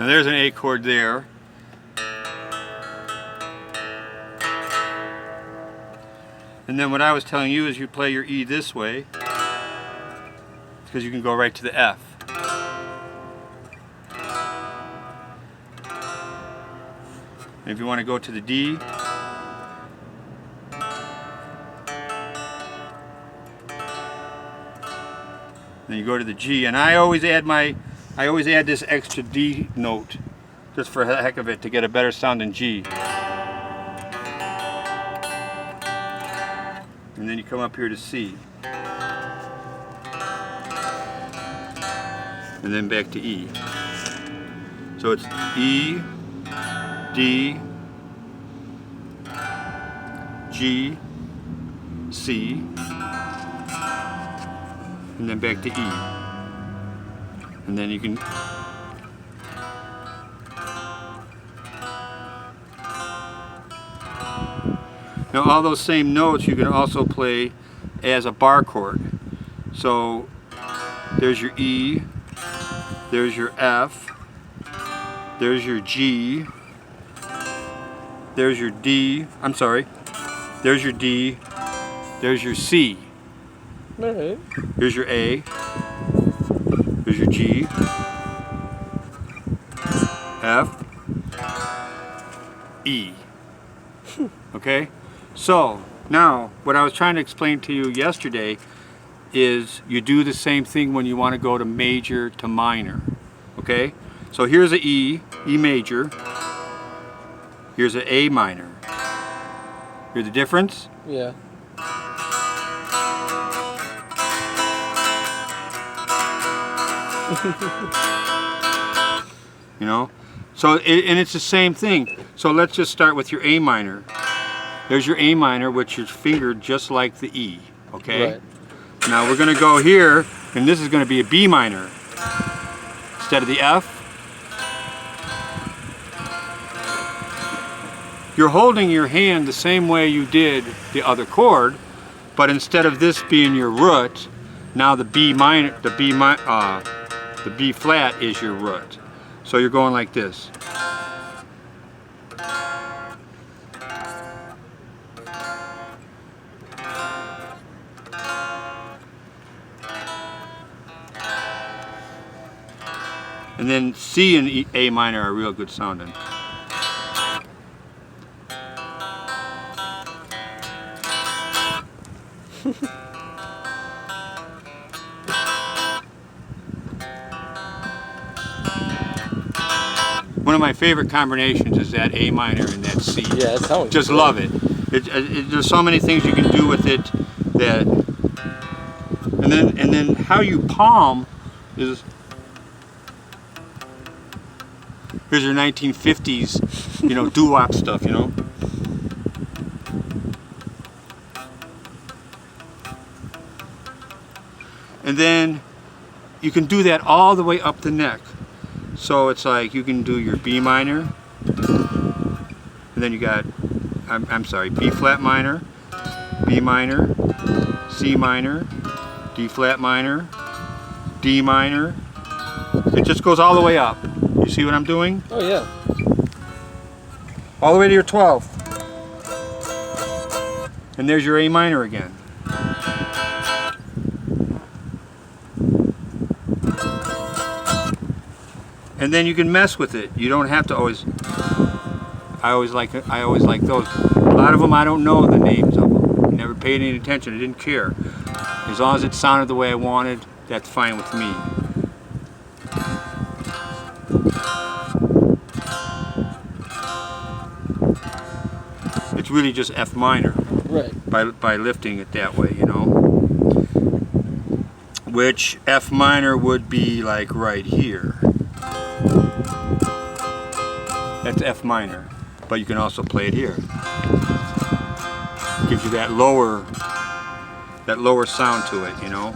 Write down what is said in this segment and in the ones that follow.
Now there's an A chord there. And then what I was telling you is you play your E this way, because you can go right to the F. And if you want to go to the D, then you go to the G. And I always add this extra D note, just for the heck of it, to get a better sound than G. And then you come up here to C. And then back to E. So it's E, D, G, C, and then back to E. And then you can now all those same notes you can also play as a bar chord. So there's your E, there's your F, there's your G, there's your D, I'm sorry, there's your D, there's your C, Alright. here's your A, here's your G, F, E. Okay? So, now, what I was trying to explain to you yesterday is you do the same thing when you want to go to major to minor. Okay? So here's a E, E major. Here's an A minor. Hear the difference? Yeah. You know? So, and it's the same thing. So let's just start with your A minor. There's your A minor, which is fingered just like the E. Okay? Right. Now we're going to go here, and this is going to be a B minor instead of the F. You're holding your hand the same way you did the other chord, but instead of this being your root, now the B flat is your root. So you're going like this. And then C and A minor are real good sounding. One of my favorite combinations is that A minor and that C. Yeah, it sounds Just great. love it. There's so many things you can do with it that, and then how you palm is. Here's your 1950s, you know, doo-wop stuff, you know. And then you can do that all the way up the neck. So it's like you can do your B minor, and then you got, I'm sorry, B flat minor, B minor, C minor, D flat minor, D minor. It just goes all the way up. You see what I'm doing? Oh yeah. All the way to your 12th. And there's your A minor again. And then you can mess with it. You don't have to always. I always like those. A lot of them I don't know the names of them. I never paid any attention. I didn't care. As long as it sounded the way I wanted, that's fine with me. It's really just F minor. Right. By lifting it that way, you know. Which F minor would be like right here. That's F minor, but you can also play it here. Gives you that lower sound to it, you know.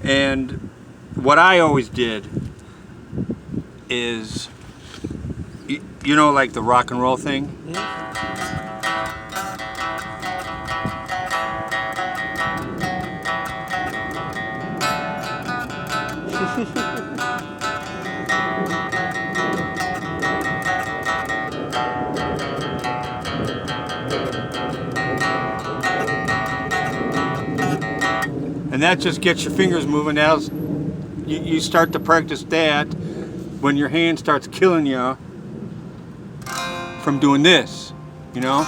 And what I always did is, you know, like the rock and roll thing. And that just gets your fingers moving. You start to practice that when your hand starts killing you from doing this, you know?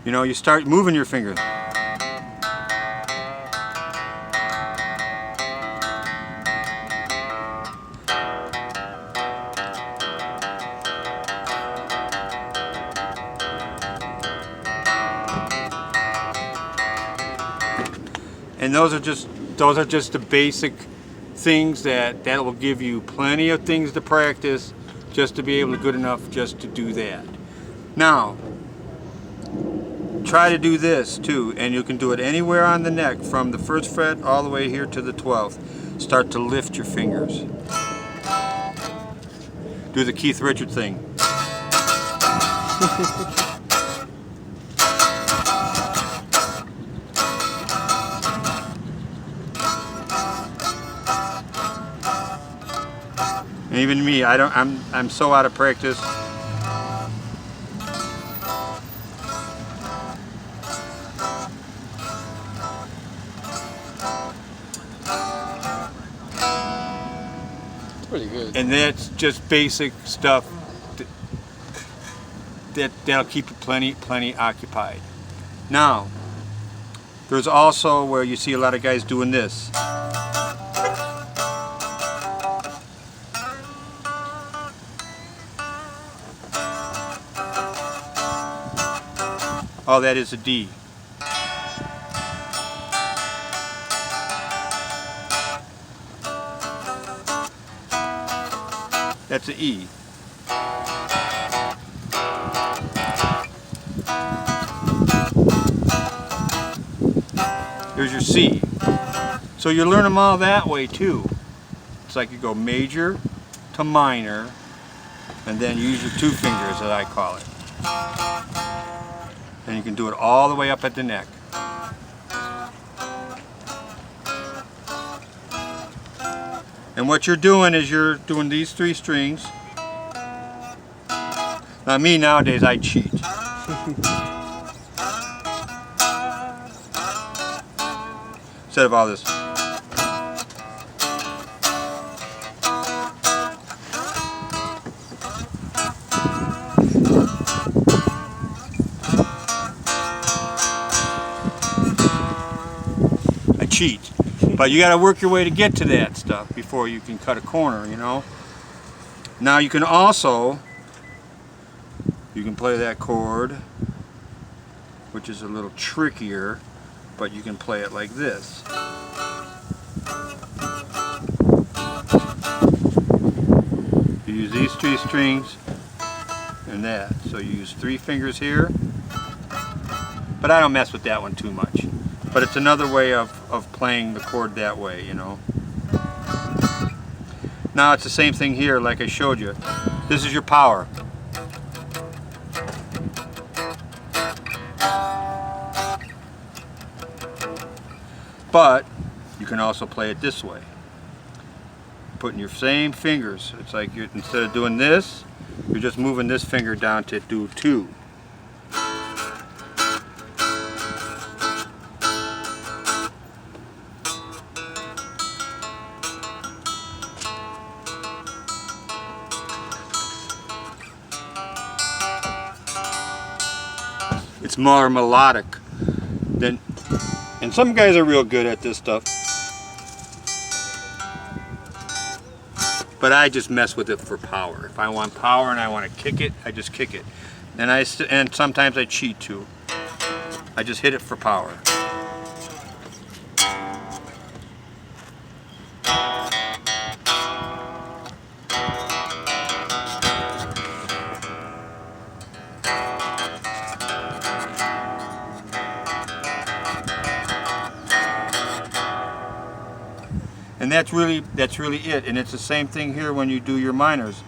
You know, you start moving your fingers. And those are just the basic things that will give you plenty of things to practice just to be able to good enough just to do that. Now, try to do this too, and you can do it anywhere on the neck from the 1st fret all the way here to the 12th. Start to lift your fingers. Do the Keith Richards thing. And even me, I'm so out of practice. Pretty good. And that's just basic stuff that'll keep you plenty occupied. Now, there's also where you see a lot of guys doing this. Oh, that is a D. That's an E. There's your C. So you learn them all that way too. It's like you go major to minor, and then use your 2 fingers, as I call it. And you can do it all the way up at the neck. And what you're doing is you're doing these 3 strings. Now me nowadays, I cheat. Instead of all this. I cheat. But you got to work your way to get to that stuff before you can cut a corner, you know. Now you can also, you can play that chord, which is a little trickier, but you can play it like this. You use these 3 strings and that. So you use 3 fingers here, but I don't mess with that one too much. But it's another way of playing the chord that way, you know. Now it's the same thing here, like I showed you. This is your power. But you can also play it this way. Putting your same fingers. It's like instead of doing this, you're just moving this finger down to do 2. It's more melodic than, and some guys are real good at this stuff, but I just mess with it for power. If I want power and I want to kick it, I just kick it. And sometimes I cheat too. I just hit it for power. And that's really it. And it's the same thing here when you do your minors.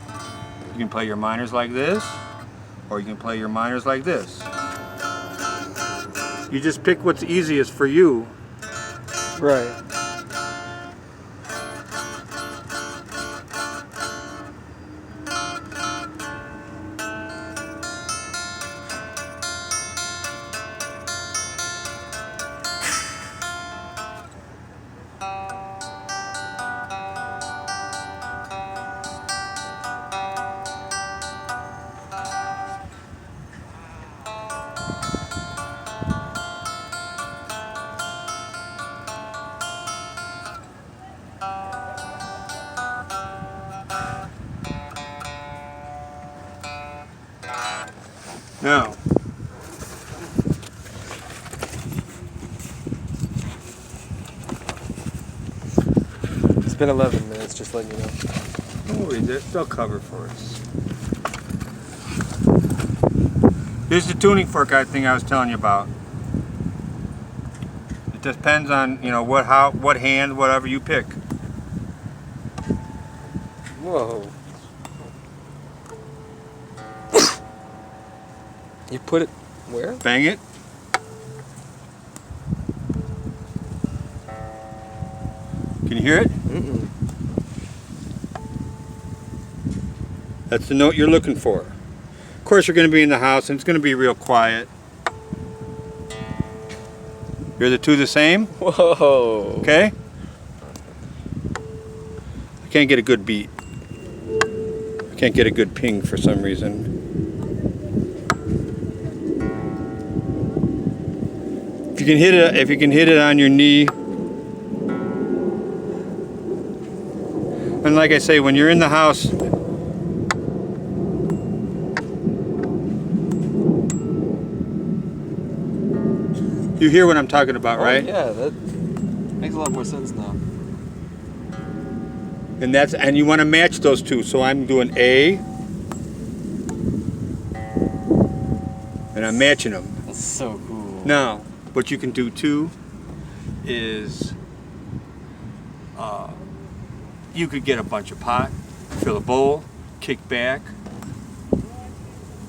You can play your minors like this, or you can play your minors like this. You just pick what's easiest for you. Right. Now, It's been 11 minutes, just letting you know. don't worry, they'll cover for us. Here's the tuning fork thing I was telling you about. It depends on, you know, what hand, whatever you pick. Whoa. You put it where? Bang it. Can you hear it? Mm-mm. That's the note you're looking for. Of course, you're going to be in the house and it's going to be real quiet. You're the two the same? Whoa. Okay? I can't get a good beat. I can't get a good ping for some reason. If you can hit it on your knee. And like I say, when you're in the house, you hear what I'm talking about, right? Oh, yeah, that makes a lot more sense now. And you want to match those two. So I'm doing A, and I'm matching them. That's so cool. Now, what you can do too is you could get a bunch of pot, fill a bowl, kick back,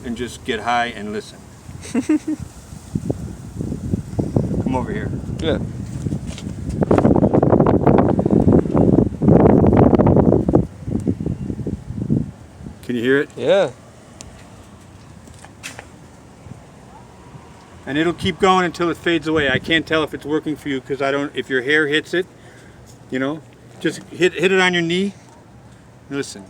and just get high and listen. Come over here. Yeah. Can you hear it? Yeah. And it'll keep going until it fades away. I can't tell if it's working for you because I don't. If your hair hits it, you know, just hit it on your knee. And listen.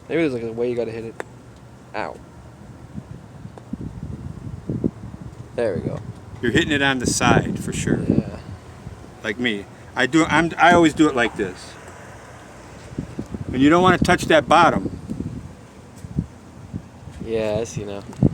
Maybe there's like a way you gotta hit it. Ow. There we go. You're hitting it on the side for sure, Yeah. like me. I always do it like this. And you don't want to touch that bottom. Yeah, I see now.